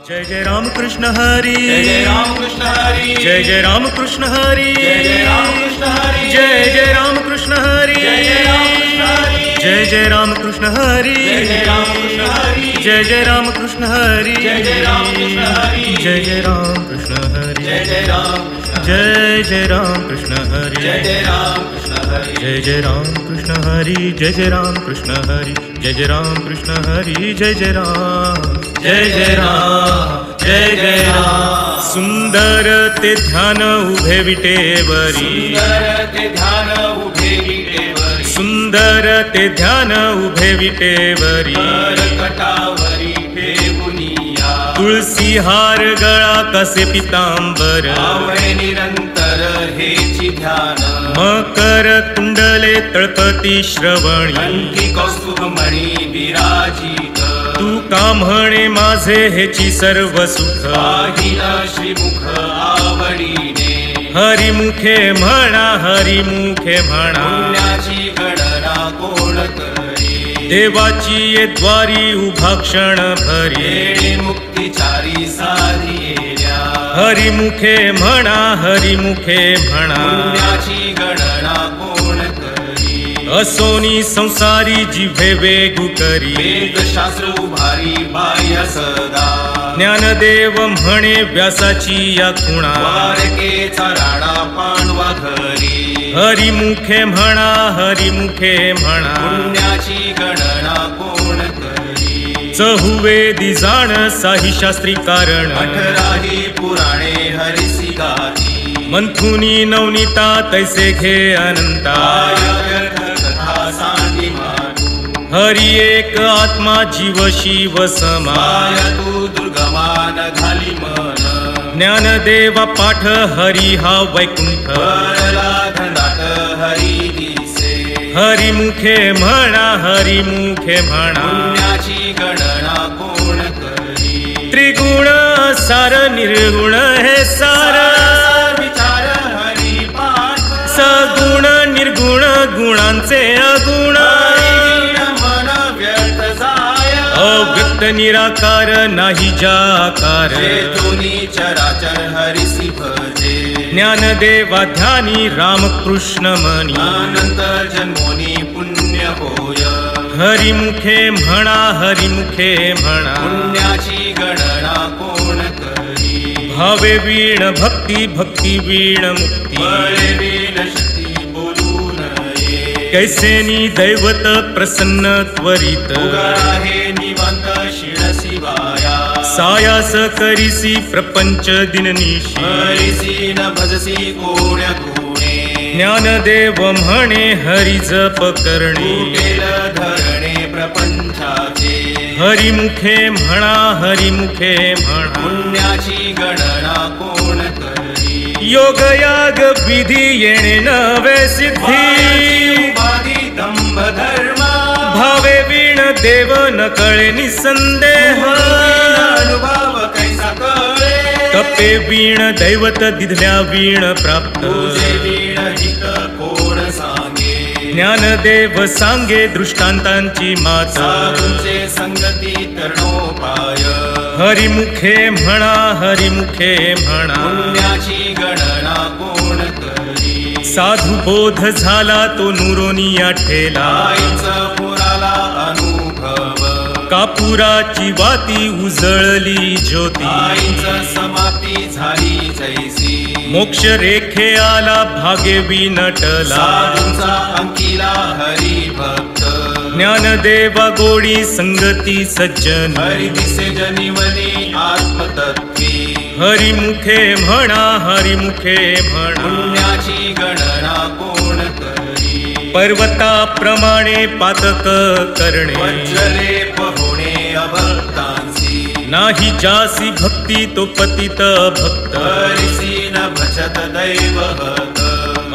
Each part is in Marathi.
जय जय राम कृष्ण हरी, जय जय राम कृष्ण हरी, जय जय राम कृष्ण हरी, जय जय राम कृष्ण हरी, जय जय राम कृष्ण हरी, जय जय राम कृष्ण हरी, जय जय राम कृष्ण हरी, जय जय राम कृष्ण हरी, जय जय राम कृष्ण हरी, जय जय राम कृष्ण हरी, जय जय राम कृष्ण हरी, जय जय राम कृष्ण हरी, जय जय राम कृष्ण हरी, जय जय राम कृष्ण हरी, जय जय राम कृष्ण हरी, जय जय राम कृष्ण हरी, जय जय राम, जय जय राम. सुंदर ते ध्यान उभे विटेवरी, सुंदर ते ध्यान उभे विटेवरी, सुंदर ते ध्यान उभे विटेवरी, कटावरी ठेवुनिया, तुळसी हार गळा कसे पितांबर, आवळे निरंतर हेची ध्यान, मकर कुंडले तळपती श्रवणी, कंठी कौस्तुभमणी विराजित, तू का म्हणे माझे हेची सर्व सुख, पाहिल श्रीमुख आवडीने, हरिमुखे म्हणा, हरिमुखे म्हणा, पुण्याची गणना कोण करी, देवाची ये द्वारी उभा क्षण भरी, येणे मुक्तिचारी साधिएल्या, हरिमुखे म्हणा, हरिमुखे म्हणा, पुण्याची गणना कोण करी, असोनी संसारी जिव्हे वेगू करी, वेदशास्त्र उभारी बाह्य सदा, ज्ञानदेव म्हणे व्यासाची या खुणा, द्वारकेचा राणा पांडवा घरी, हरिमुखे म्हणा, हरिमुखे म्हणा, पुण्याची गणना कोण करी, चहुवेदी जाण साही शास्त्री कारण, 18 पुराणे हरिसी गाती, मंथुनी नवनीता तैसे घे अनंता, व्यर्थ कथा सांडी मानू, हरि एक आत्मा जीव शिव समा, माया तू दुर्गमान घाली मन, ज्ञानदेवा पाठ हरी हा वैकुंठ, परला धंदात हरी दिसे, हरिमुखे म्हणा, हरिमुखे म्हणा, पुण्याची गणना कोण करी, त्रिगुण सार निर्गुण हे सार, विचार हरी पाठ, सगुण निर्गुण गुणांचे अगुण, मन व्यर्थ जाय, अव्यक्त निराकार नाही जाकार, चेतोनी चराचर हरिसी भजे, ज्ञानदेवा ध्यानी रामकृष्ण मनी, अनंत जन्मोनी पुण्य होय, हरिमुखे म्हणा, हरिमुखे म्हणा, पुण्याची गणना कोण करी, भावे वीण भक्ती, भक्ती वीण मुक्ती, बळे वीण शक्ती बोलू नये, कैसेनी दैवत प्रसन्न त्वरित, उगाळा हे निवांत शिळ शिवाया, सायास करीसी प्रपंच दिननिशी, हरिसी न भजसी कोण्या गुणे, ज्ञानदेव म्हणे हरि जप करणे, कुटेल धरणे प्रपंचाचे, हरिमुखे म्हणा, हरिमुखे म्हणा, पुण्याची गणना कोण करी, योग याग विधी येणे नवे सिद्धी, उपाधी दंभ धर्म, भावे वीण देव न कळे निसंदेह, अनुभव कैसा कळे, तपे वीण दैवत दिधल्या वीण प्राप्त, तुझे वीण हित कोण सांगे, ज्ञानदेव सांगे दृष्टांतांची माता, साधूंचे संगती तरणोपाय, हरिमुखे म्हणा, हरिमुखे म्हणा, पुण्याची गणना कोण करी, साधू बोध झाला तो नुरोनिया ठेला, आईचा पुराला अनुभव, कापुराची वाती उजळली ज्योती, आईचा समाप्ती झाली जैसी, मोक्ष रेखे आला भागे विनटला, साधूंचा अंकिला हरी भक्त, ज्ञानदेवा गोडी संगती सज्जन, हरी दिसे जनिवनी आत्मतत्वी, हरिमुखे म्हणा, हरिमुखे म्हणा, पुण्याची गणना कोण करी, पर्वताप्रमाणे पातक करणे, वज्रलेप होणे अभक्तांसी, नाही जासी भक्ती तो पतित भक्त, हरिसी न भजत दैवहत,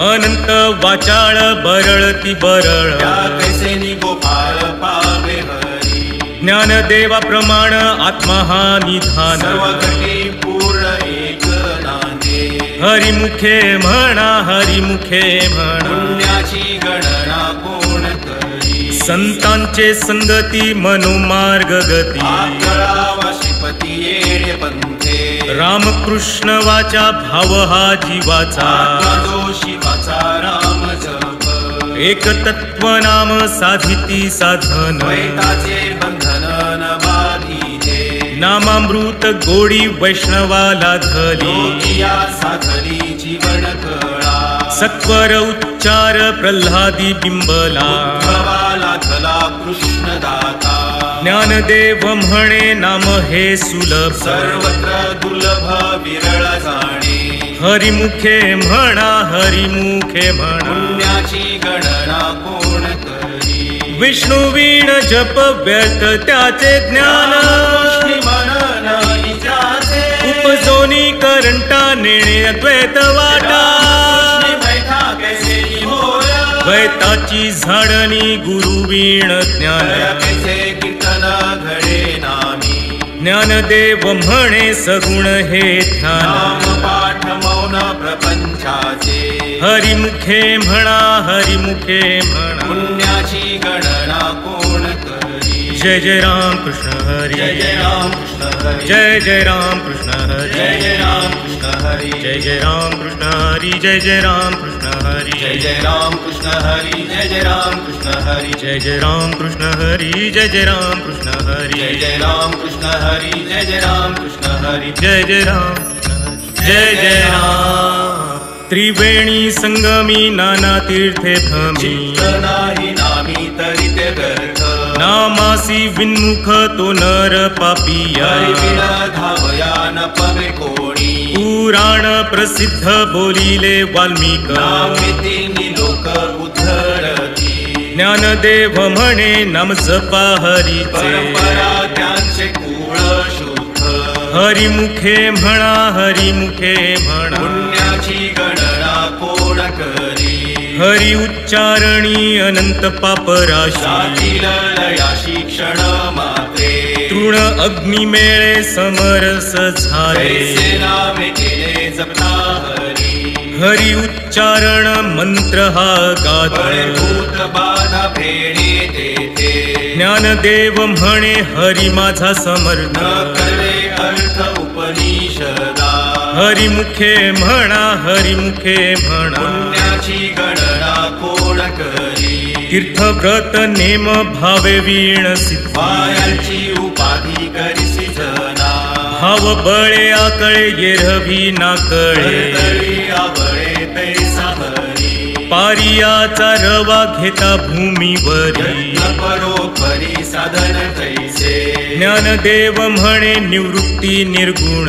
अनंत वाचाळ बरळती बरळ, त्या कैसे गोपाळ पावे हरी, ज्ञानदेवा प्रमाण आत्मा हा निधान, सर्व घटी पूर्ण एक नांदे, हरिमुखे म्हणा, हरिमुखे म्हणा, पुण्याची गणना कोण करी, संतांचे संगती मनोमार्ग गती, आकळा करावा श्रीपती येणे पंथे रामकृष्ण वाचा भाव हा जीवाचा जो शिवाचा राम जप एक तत्व नाम साधिती साधन द्वैताचे बंधन न बाधिते नामामृत गोडी वैष्णवाला धली योगिया साधली जीवन कळा सत्वर उच्चार प्रल्हादी बिंबला उद्धवाला धला कृष्ण दाता ज्ञानदेव म्हणे नाम हे सुलभ सर्वत्र दुर्लभ विरळ जाणे हरिमुखे म्हणा हरिमुखे म्हणा पुण्याची गणना कोण करी विष्णू वीण जप व्यर्थ त्याचे ज्ञान कृष्णी मनन विचारे उपजोनी करंटा नेणे अद्वैत वाटा कृष्णी बैठा कैसे होय द्वैताची झाडणी गुरु वीण ज्ञान कैसे कीर्तन घडे नामी ज्ञानदेव म्हणे सगुण हे ध्यान नाम पाठ मौन प्रपंचाचे हरिमुखे म्हणा हरिमुखे म्हणा पुण्याची गणना कोण करी जय जय राम कृष्ण हरी जय जय राम कृष्ण हरी जय जय राम कृष्ण हरी जय जय राम कृष्ण हरी जय जय राम कृष्ण हरी जय जय राम कृष्ण हरी जय जय राम कृष्ण हरी जय जय राम कृष्ण हरी जय जय राम कृष्ण हरी जय जय राम कृष्ण हरी जय जय राम कृष्ण हरी जय जय राम कृष्ण हरी जय जय राम जय जय राम त्रिवेणी संगमी नाना तीर्थे भ्रमी चित्त नाही नामी तरी ते व्यर्थ नामासी विन्मुख तो नर पापिया हरिविण धावया न पवे कोणी पुराण प्रसिद्ध बोलिले वाल्मिक नामिती लोक उद्धरती ज्ञानदेव म्हणे नाम जपा हरीचे परंपरा त्यांचे कुळ शुद्ध हरिमुखे म्हणा हरिमुखे म्हणा पुण्याची गणना कोण करी हरि उच्चारणी अनंत पापराशी जातील लयाशी क्षण मात्रे तृण अग्निमेळे समरस झाले कैसे नामे केले जपता हरी हरि उच्चारण मंत्र हा गातो बळभूत बाधा फेणे तेथे ज्ञानदेव म्हणे हरि माझा समर्थ न करवे अर्थ उपनिषदा हरिमुखे म्हणा हरिमुखे म्हणा पुण्याची गणना कोण करी तीर्थव्रत नेम भावे वीण सिद्ध पायांची उपाधी करिसी जना भाव बळे आकळे येरवी नाकळे तरी आवळे तैसा हरी पारियाचा रवा घेता भूमीवरी यत्न परोपरी साधन तैसे ज्ञानदेव म्हणे निवृत्ती निर्गुण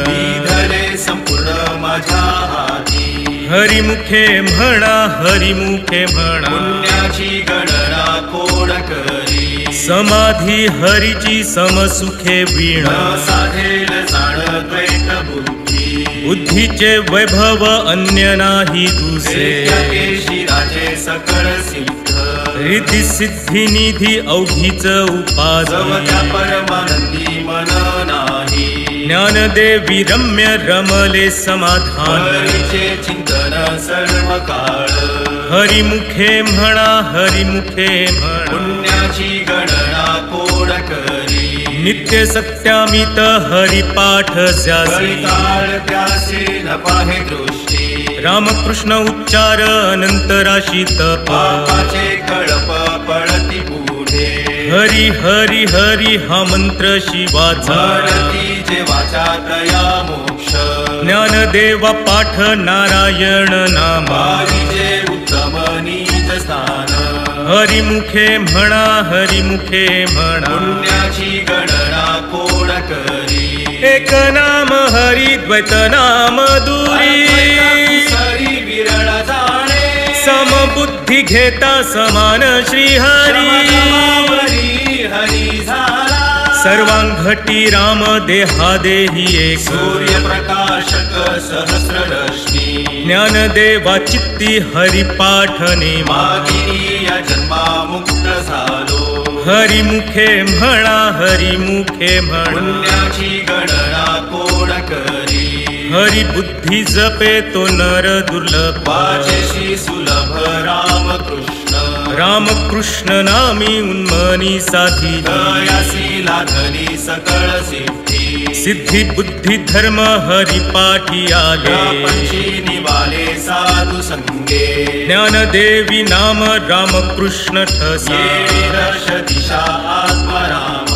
धरे संपूर्ण माझ्या हाती हरिमुखे म्हणा हरिमुखे म्हणा पुण्याची गणना कोण करी समाधी हरीची समसुखे वीण न साधेल जाण द्वैत बुद्धी बुद्धीचे वैभव अन्य नाही दुसरे शिराचे सकळ सिद्ध रिद्धी सिद्धी निधी अवघीच जवत्या उपास परमानंदी मन नाही ज्ञानदेवी रम्य रमले समाधान हरीचे चिंतन सर्व काळ हरिमुखे म्हणा हरिमुखे म्हणा पुण्याची गणना कोण करी नित्य सत्यामित हरिपाठ ज्यासी हरिकाळ त्यासे न पाहे दृष्टी रामकृष्ण उच्चार अनंत राशी तप पापाचे कळप पडती पुढे हरी हरी हरी हा मंत्र शिवाचा म्हणती जे वाचा तया मोक्ष ज्ञानदेवा पाठ नारायण नामा बारीचे उत्तम नीच स्थान हरिमुखे म्हणा हरिमुखे म्हणा पुण्याची गणना कोण करी एक नाम हरी द्वैत नाम दुरी सरी विरळ जाणे समबुद्धी घेता समान श्रीहरी हरी झाला सर्वांघटी राम देहा देही एक सूर्यप्रकाशक सहस्र रश्मी ज्ञानदेवा चित्ती हरिपाठ नेमा मागिनी या जन्मा मुक्त झालो हरिमुखे म्हणा हरिमुखे म्हणा पुण्याची गणना कोण करी हरि बुद्धी जपे तो नर दुर्लभ वाचेशी सुलभ रामकृष्ण रामकृष्ण नामी उन्मनी साधी दयासी लाधली सकळ सिद्धी सिद्धी बुद्धी धर्म हरी पाठी आले पंची निवाले साधु संगे ज्ञानदेवी नाम रामकृष्ण ठसे दर्श दिशा आत्मराम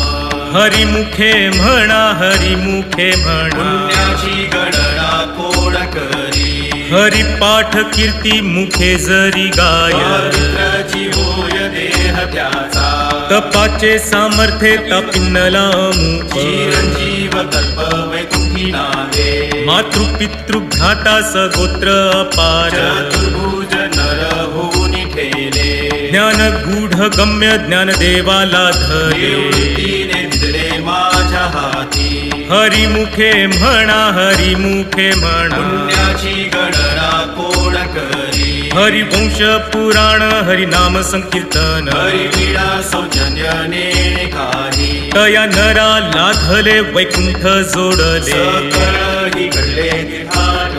हरिमुखे म्हणा हरिमुखे म्हणा पुण्याची गणना कोण करी हरिपाठ कीर्ती मुखे जरी गाय पवित्राची होय देह त्याचा तपाचे सामर्थ्य तापिन्नला मुख चिरंजीव कल्प वैकुंठी नावे मातृपितृ भ्राता सगोत्र अपार चतुर्भुज नर होनी ठेले ज्ञान गूढ गम्य ज्ञानदेवाला धरे निवृत्तीने दिले माझ्या हाती हरिमुखे म्हणा हरिमुखे म्हणा पुण्याची गणना कोण करी हरिवंश पुराण हरिनाम संकीर्तन हरिवीणा सौजन्य नेणे काही तया नरा लाधले वैकुंठ जोडले सकळ ही घडले तिथाटन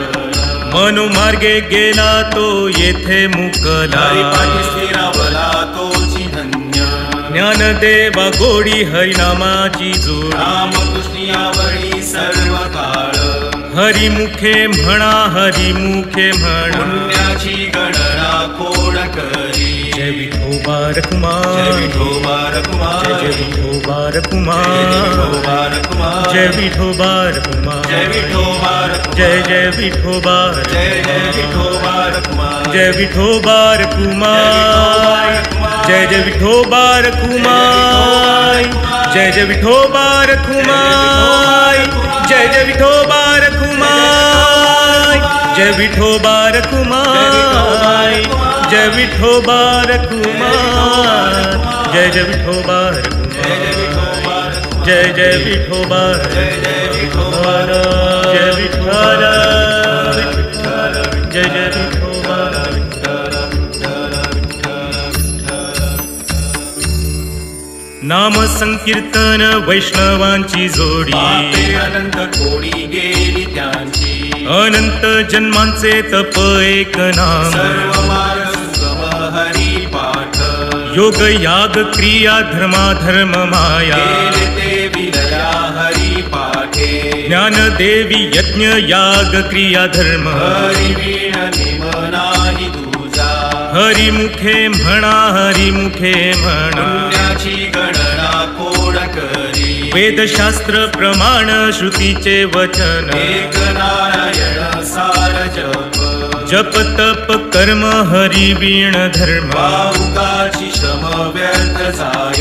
मनोमार्गे गेला तो येथे मुकला हरिपाठी स्थिरावला तोची धन्य ज्ञानदेवा गोडी हरिनामाची जोड रामकृष्णियावरी सर्व काळ हरिमुखे म्हणा हरिमुखे म्हणा पुण्याची गणना कोण करी जय विठोबा रखुमार जय विठोबा रखुमार जय विठोबा जय रखुमार विठोबा रखुमार जय विठोबा रखुमार जय विठोबा रखुमार जय जय विठोबा जय विठोबा रखुमार जय विठोबा रखुमार जय जय विठोबा रखुमार जय जय विठोबा रखुमार जय जय विठोबा रखुमार जय विठोबा रखुमार जय विठोबा रखुमार जय जय विठोबा रखुमार जय जय विठोबा जय विठोबा जय विठ्ठल जय जय विठोबा नाम संकीर्तन वैष्णवांची जोडी पापे अनंत कोडी गेली त्यांची अनंत जन्मांचे तप एक नाम सर्व मार्ग सुगम हरी पाठ योग याग क्रिया धर्माधर्म माया केले ते विलया हरी पाठे ज्ञानदेवी यज्ञ याग क्रिया धर्म हरी वीण निम नाही तुझा हरिमुखे म्हणा हरिमुखे म्हणा पुण्याची गणना कोण करी वेदशास्त्र प्रमाण श्रुतीचे वचन एक नारायण सार जप जप तप कर्म हरि वीण धर्म भावुकाची श्रम व्यर्थ जाय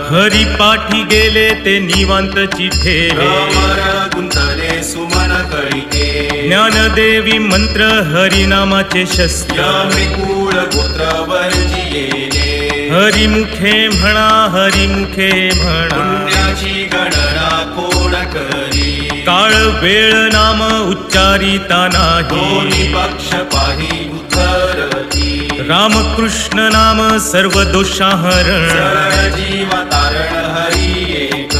हरि पाठी गेले ते निवांतची ठेवे भ्रमर गुंतले सुमन कळिके ज्ञानदेवी मंत्र हरिनामाचे शस्त्र यमिकूळ गोत्र वर्जियेले हरिमुखे म्हणा हरिमुखे म्हणा पुण्याची गणना कोण करी काळ वेळ नाम उच्चारिता नाही दोन्ही पक्ष पाही उतरती रामकृष्ण नाम सर्व दोषाहरण सरळ जीव तारण हरी एक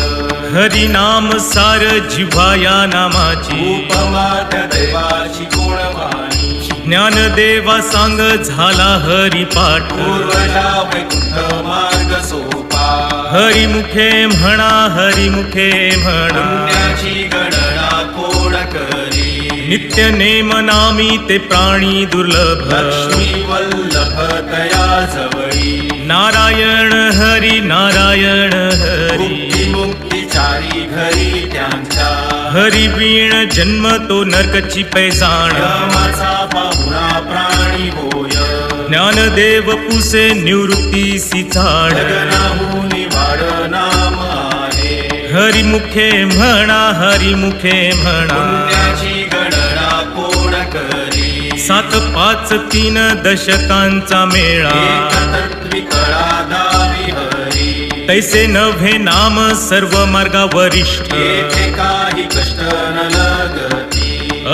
हरिनाम सार जिव्हा या नामाची उपमात दैवाची गुणवाणी ज्ञानदेवा सांग झाला हरिपाठ पूर्वजा वैकुंठ मार्ग सोपा हरिमुखे म्हणा हरिमुखे म्हणा पुण्याची गणना कोण करी नित्य नेम नामी ते प्राणी दुर्लभ लक्ष्मी वल्लभ तया जवळी नारायण हरी नारायण हरी मुक्ती मुक्तीचारी घरी त्यांच्या हरी वीण जन्म तो नरकची पैजाण यमाचा पाहुणा प्राणी होय ज्ञानदेव पुसे निवृत्तीसी झाड जगनाहून वाड नाम आहे हरिमुखे म्हणा हरिमुखे म्हणा पुण्याची गणना कोण करी 7 5 3 दशकांचा मेळा एकतत्वी कळा दावी हरी तैसे नव्हे नाम सर्व मार्गा वरिष्ठ येथे काही कष्ट न लगती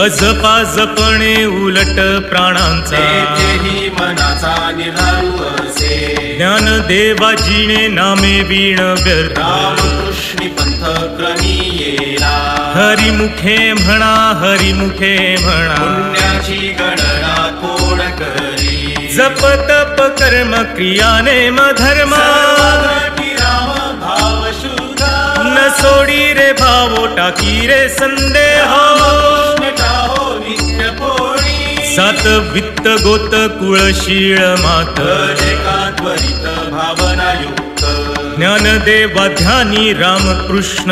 अजपा जपणे उलट प्राणांचा तेथेही मनाचा निर्धारू असे ज्ञानदेवा जिणे नामे वीण व्यर्थ रामकृष्णी पंथ क्रमी येला हरिमुखे म्हणा हरिमुखे म्हणा पुण्याची गणना कोण करी जप तप कर्म क्रिया नेम धर्म सर्वघटी राम भाव शुद्ध न सोडी रे भावो टाकी रे संदेह टाहो नित्य पोळी सात वित्त गोत कुळशीळ मात एका त्वरित भावना युक्त ज्ञानदेवा ध्यानी रामकृष्ण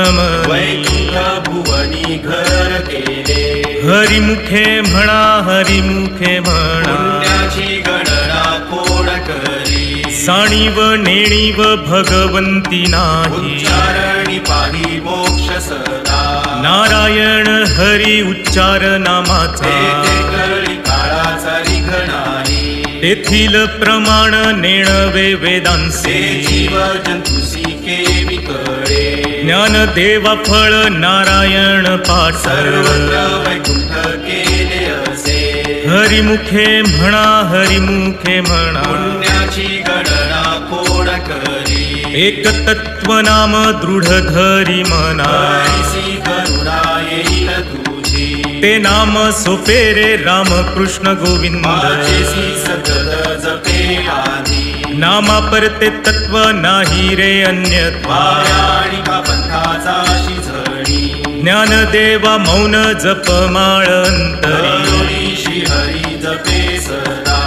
वैकुंठ भुवनी घर केले हरिमुखे म्हणा हरिमुखे म्हणा पुण्याची गणना कोण करी साणीव नेणीव भगवंती नाही उच्चारणी पाही मोक्ष सदा नारायण हरी उच्चार नामाचा तेथे कळी काळाचा रिघ नाही तेथील प्रमाण नेणवे वेदांसे ते जीव जंतुसी केवी कळे ज्ञानदेवा फळ नारायण पाठ सर्वत्र वैकुंठ केले असे हरिमुखे म्हणा हरिमुखे म्हणा पुण्याची गणना कोण करी एक तत्व नाम दृढ धरी मना हरिसी करुणा येईल तुझी ते नाम सोपे रे रामकृष्ण गोविंद माझेसी सतत जपे आधी नामा परते तत्व नाही रे अन्यथा माया आणि का पंथाचा शिझणी ज्ञानदेवा मौन जप माळ अंतरी करुणी श्री हरी जपे सदा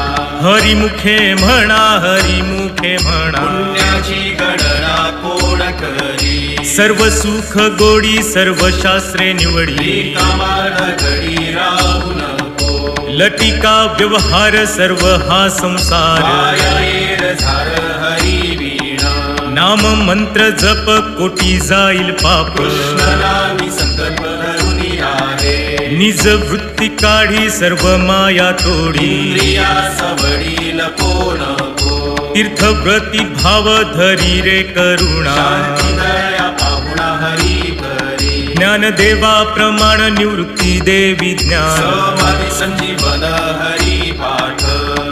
हरिमुखे म्हणा हरिमुखे म्हणा पुण्याची गणना कोण करी सर्व सुख गोडी सर्व शास्त्रे निवडी कामार घडी राहू नको लटिका व्यवहार सर्व हा संसार माया येर झार हरी वीणा नाम मंत्र जप कोटी जाईल पाप कृष्णनामी संकल्प धरुनी आहे निज वृत्ती काढी सर्व माया तोडी इंद्रिया सवडी लपो नको तीर्थव्रती भाव धरी रे करुणा शांती दया पाहुणा हरी करी ज्ञानदेवा प्रमाण निवृत्ती देवी ज्ञान समाधी संजीवन हरी पाठ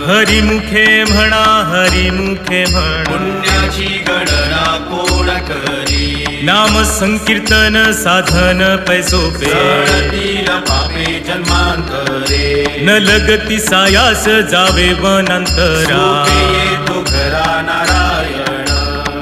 हरिमुखे म्हणा हरिमुखे म्हणा पुण्याची गणना कोण करी नाम संकीर्तन साधन पैसोपे जळतील पापे जन्मांतरे न लगती सायास जावे वनांतरा सोपे येतो घरा नारायण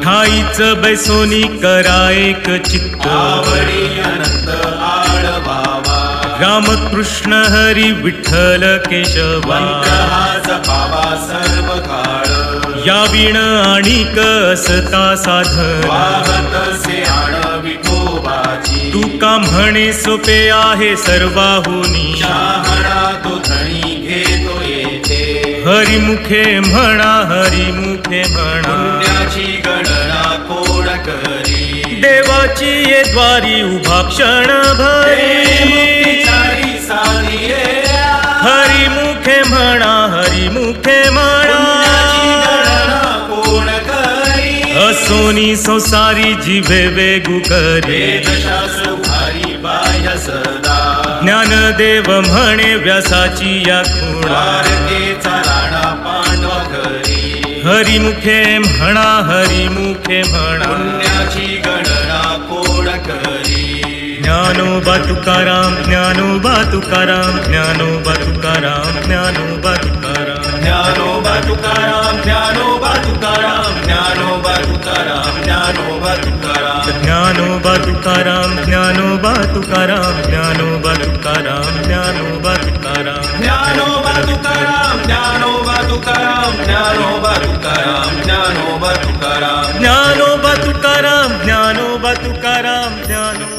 ठाईच बैसोनी करा एक चित्त आवडी अनंत आळवावा रामकृष्ण हरी विठ्ठल केशवा मंत्र हा जपावा सर्व काळ या विण आणिक असता साधन वाहतसे आण विठोबाची तुका म्हणे सोपे आहे सर्वाहुनी शहाणा तो धणी घेतो येथे हरिमुखे म्हणा हरिमुखे म्हणा पुण्याची गणना कोण करी देवाची ये द्वारी उभा क्षण भरी मुक्तीचारी साधी रे हरिमुखे म्हणा हरिमुखे म्हणा पुण्याची गणना कोण करी असोनी संसारी जिभे वेगू करी वेदशास्त्र उभारी बाह्य सदा ज्ञानदेव म्हणे व्यासाची या खुणा द्वारकेचा राणा पांडवा घरी हरिमुखे म्हणा हरिमुखे म्हणा पुण्याची गणना कोण करी ज्ञानोबा तुकाराम ज्ञानोबा तुकाराम ज्ञानोबा तुकाराम ज्ञानोबा तुकाराम ज्ञानोबा तुकाराम ज्ञानोबा तुकाराम ज्ञानोबा तुकाराम ज्ञानोबा तुकाराम ज्ञानोबा तुकाराम ज्ञानोबा तुकाराम ज्ञानोबा तुकाराम ज्ञानोबा तुकाराम ज्ञानोबा तुकाराम ज्ञानोबा तुकाराम ज्ञानोबा तुकाराम ज्ञानोबा तुकाराम ज्ञानोबा तुकाराम ज्ञानोबा तुकाराम ज्ञानो